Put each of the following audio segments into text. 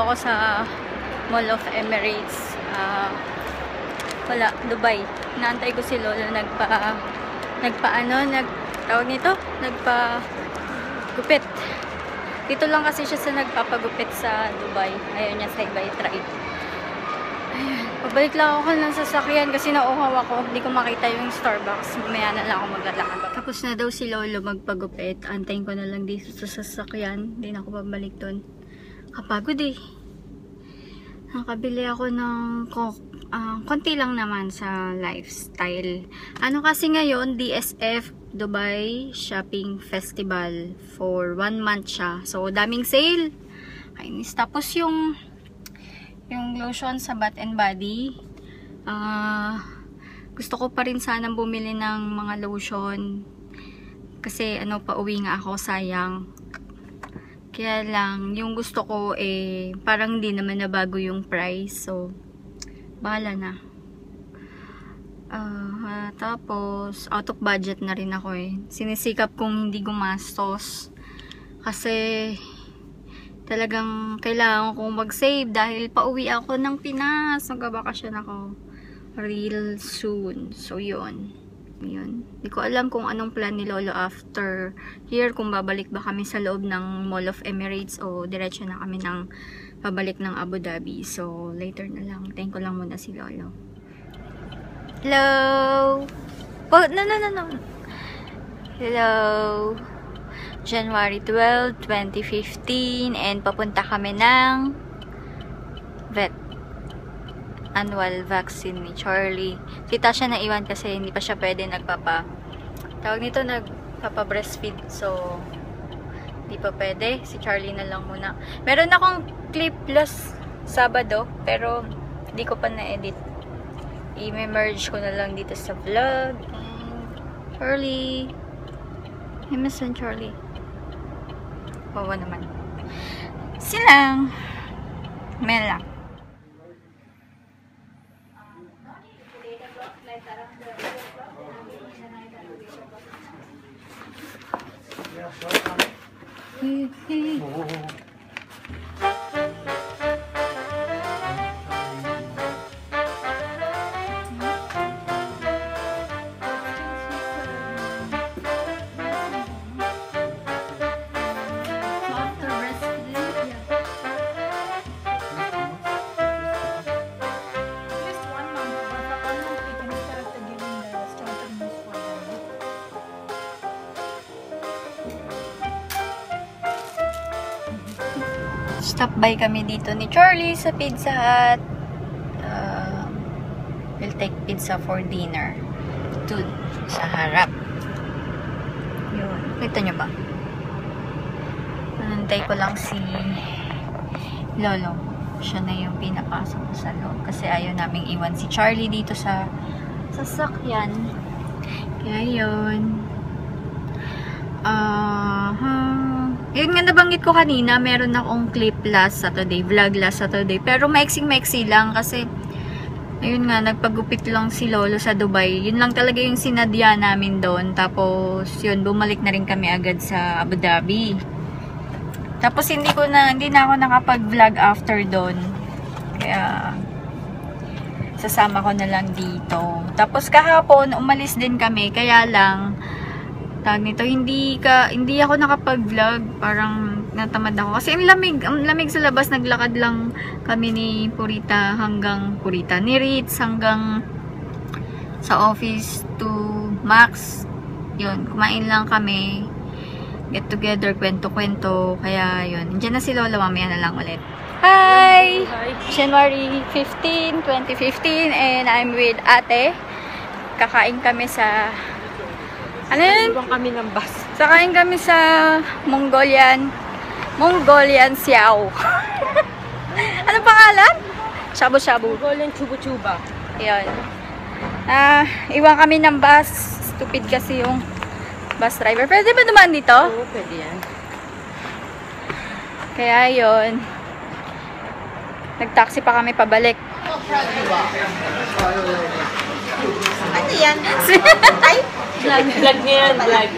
ako sa Mall of Emirates. Wala, Dubai. Naantay ko si Lolo. Tawag nito? Nagpa-gupit. Dito lang kasi siya sa nagpapagupit sa Dubai. Ayaw niya sa iba i-try. Ayan. Pabalik lang ako ng sasakyan kasi nauhaw ako. Hindi ko makita yung Starbucks. Mamaya na lang ako maglalakad. Tapos na daw si Lolo magpagupit. Antayin ko na lang dito sa sasakyan. Hindi na ako pabalik doon. Kapagod eh. Nakabili ako ng konti lang naman sa lifestyle. Ano kasi ngayon, DSF Dubai Shopping Festival for 1 month siya. So, daming sale. Kainis. Tapos yung lotion sa Bath and Body. Gusto ko pa rin sanang bumili ng mga lotion. Kasi pauwi nga ako, sayang. Kaya lang, yung gusto ko parang hindi naman nabago yung price. So, bahala na. Tapos, out of budget na rin ako Sinisikap kong hindi gumastos. Kasi, talagang kailangan kong mag-save dahil pauwi ako ng Pinas. Magbabakasyon ako real soon. So, yun. Hindi ko alam kung anong plan ni Lolo after here. Kung babalik ba kami sa loob ng Mall of Emirates o diretso na kami ng pabalik ng Abu Dhabi. So, later na lang. Thank ko lang muna si Lolo. Hello! Oh, no. Hello! January 12, 2015 and papunta kami ng vet. Annual vaccine ni Charlie. Si Tasha na iwan kasi hindi pa siya pwede nagpapa-breastfeed. So, hindi pa pwede. Si Charlie na lang muna. Meron akong clip last Sabado, pero hindi ko pa na-edit. I-merge ko na lang dito sa vlog. Charlie. I miss you, Charlie. Bawa naman. Silang. Mela. Stop by kami dito ni Charlie sa Pizza Hut. We'll take pizza for dinner. Dun, sa harap. Yun. Kita nyo ba? Nanantay ko lang si Lolo. Siya na yung pinapasok ko sa loob. Kasi ayaw naming iwan si Charlie dito sa sasakyan. Kaya yun. Yun nga nabanggit ko kanina, meron akong clip last Saturday, vlog last Saturday. Pero maiksing-maiksi lang kasi, ayun nga, nagpagupit lang si Lolo sa Dubai. Yun lang talaga yung sinadya namin doon. Tapos, yun, bumalik na rin kami agad sa Abu Dhabi. Tapos, hindi na ako nakapag-vlog after doon. Kaya, sasama ko na lang dito. Tapos, kahapon, umalis din kami. Kaya lang, hindi ako nakapag-vlog, parang natamad ako kasi ang lamig sa labas. Naglakad lang kami ni Ritz hanggang sa office to Max. Yun, kumain lang kami, get together, kwento-kwento. Kaya yun, nandiyan na si Lola, mamaya na lang ulit. Hi! January 15, 2015 and I'm with ate. Kakain kami sa kami ng bus. Sakain kami sa Mongolian Xiao. Ano pangalan? Shabu-shabu. Mongolian chubu-chuba. Ayun. Iwan kami ng bus. Stupid kasi yung bus driver. Pwede ba dumaan dito? Oo, pwede yan. Kaya yun. Nag-taxi pa kami pabalik. Ano yan? Ay? Vlog niya yan, vlog.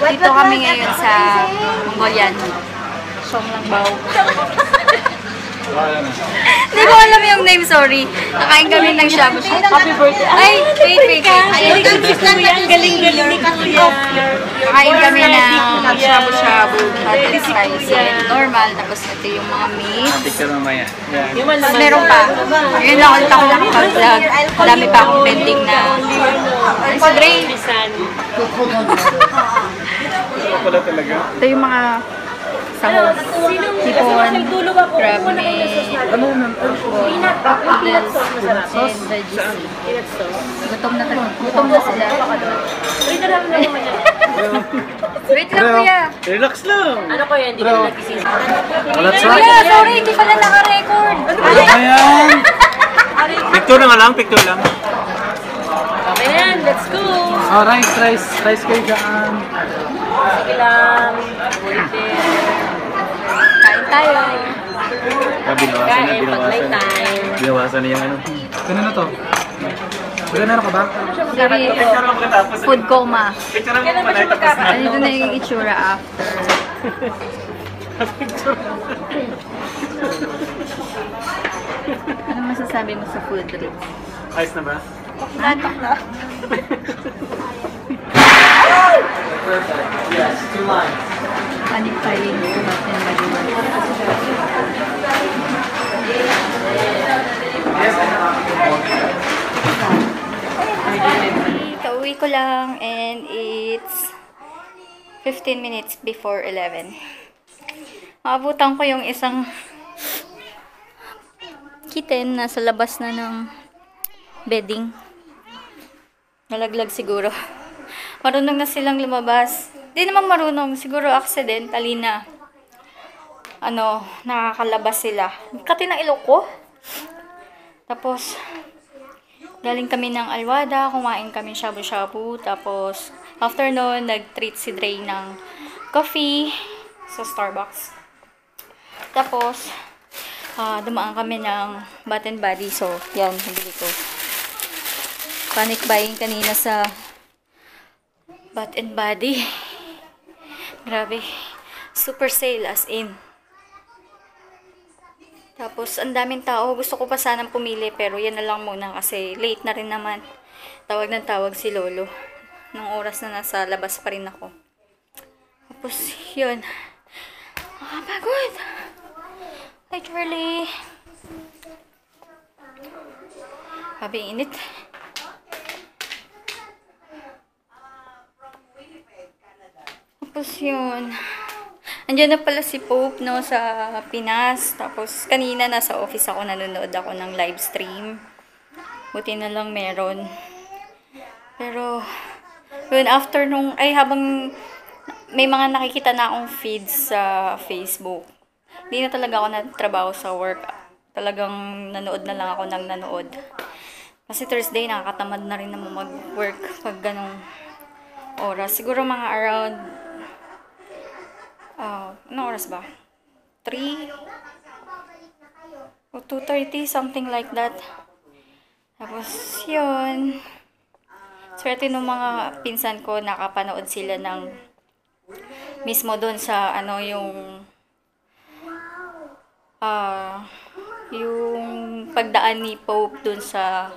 Dito kami ngayon sa Mongolian Chong Lang Bao. Wala na. Hindi ko alam yung name, sorry. Nakain kami ng shabu-shabu. Happy birthday. Ay, wait. Ang galing-galing ni Kuya. Nakain kami ng shabu-shabu. Hot and spicy. Normal. Tapos ito yung mga meat. Picture mamaya. Yan. Yung malaman. Meron pa. Yun lang, ulit ako nakapag-vlog. Dami pa akong pending na. Ay, si Dre. Ito pala talaga. Ito yung mga sahog. Hipon, crab meat, and veggies. Gutom na talaga. Gutom na sila. Wait lang, kuya. Relax lang. Ano ko yan? Hindi ko nagising. Kuya, sorry, hindi pala naka-record. Ayan. Picture na nga lang, picture lang. Okay yan, let's go. Oh, rice kayo dyan. Sige lang. Kain tayo. Binawasan na, Kain, pag may time. Binawasan na yung ano. Kanina to? Maganda ka ba? Sorry, food coma. Picture mo pala, tapos na. Ano na yung itsura after. Ano masasabi mo sa food trip? Ayos na ba? Panic filing natin Kauwi ko lang and it's 15 minutes before 11. Maabutan ko yung isang kitten na sa labas na ng bedding. Nalaglag siguro. Marunong na silang lumabas. Di naman marunong. Siguro accidentally na nakakalabas sila. Kati ng ilok ko. Tapos, galing kami ng Alwada. Kumain kami shabu-shabu. Tapos, after nun, nag-treat si Dre ng coffee sa Starbucks. Tapos, dumaan kami ng Bath and Body. So, yan, nabili ko. Panic buying kanina sa Bath and Body. Grabe. Super sale as in. Tapos, ang daming tao. Gusto ko pa sanang pumili pero yan na lang muna kasi late na rin naman. Tawag ng tawag si Lolo. Nung oras na nasa labas pa rin ako. Tapos, yun. Nakapagod. Hi, Charlie. Grabe, init. Tapos yun. Andiyan na pala si Pope, no, sa Pinas. Tapos kanina nasa office ako, nanonood ako ng live stream. Buti na lang meron. Pero, yun, after nung, habang may mga nakikita na akong feeds sa Facebook, hindi na talaga ako nagtrabaho sa work. Talagang nanood na lang ako ng nanood. Kasi Thursday, nakakatamad na rin naman mag-work pag ganong oras. Siguro mga around anong oras ba? 3? O 2:30, something like that. Tapos, yun. Swerte nung mga pinsan ko, nakapanood sila ng mismo doon sa, yung pagdaan ni Pope doon sa,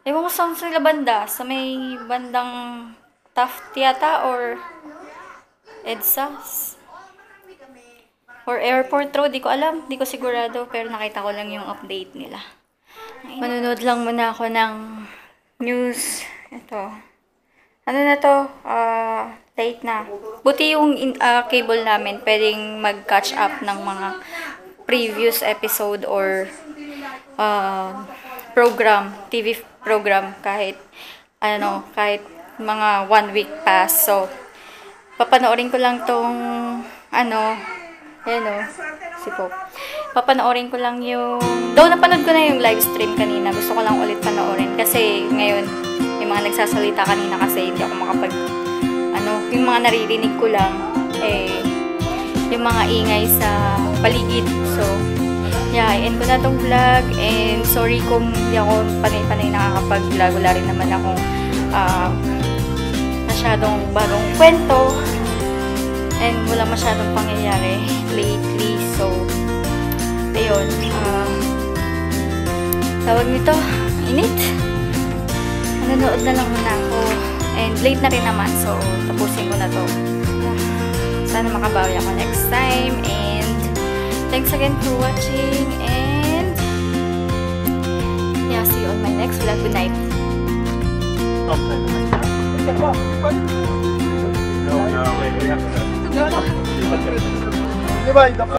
ewan ko saan sila banda, sa may bandang Taft yata or EDSA or Airport Road, di ko alam, di ko sigurado, pero nakita ko lang yung update nila. Manunod lang muna ako ng news. Ito. Ano na to? Late na. Buti yung cable namin, pwedeng mag-catch up ng mga previous episode or program, TV program, kahit mga 1 week pass. So, papanoorin ko lang tong si Pope. Papanoorin ko lang yung, though napanood ko na yung live stream kanina, gusto ko lang ulit panoorin kasi ngayon yung mga nagsasalita kanina kasi hindi ako yung mga naririnig ko lang yung mga ingay sa paligid. So yeah, i-end ko na tong vlog and sorry kung hindi ako panay-panay nakakapag-vlog. Wala rin naman akong masyadong bagong kwento. And wala masyadong pangyayari lately. So, ayun. Tawag nito, init. Nanonood na lang muna ako. And late na rin naman. So, tapusin ko na to. Sana makabawi ako next time. And thanks again for watching. And yeah, see you on my next vlog. Good night. Di ba?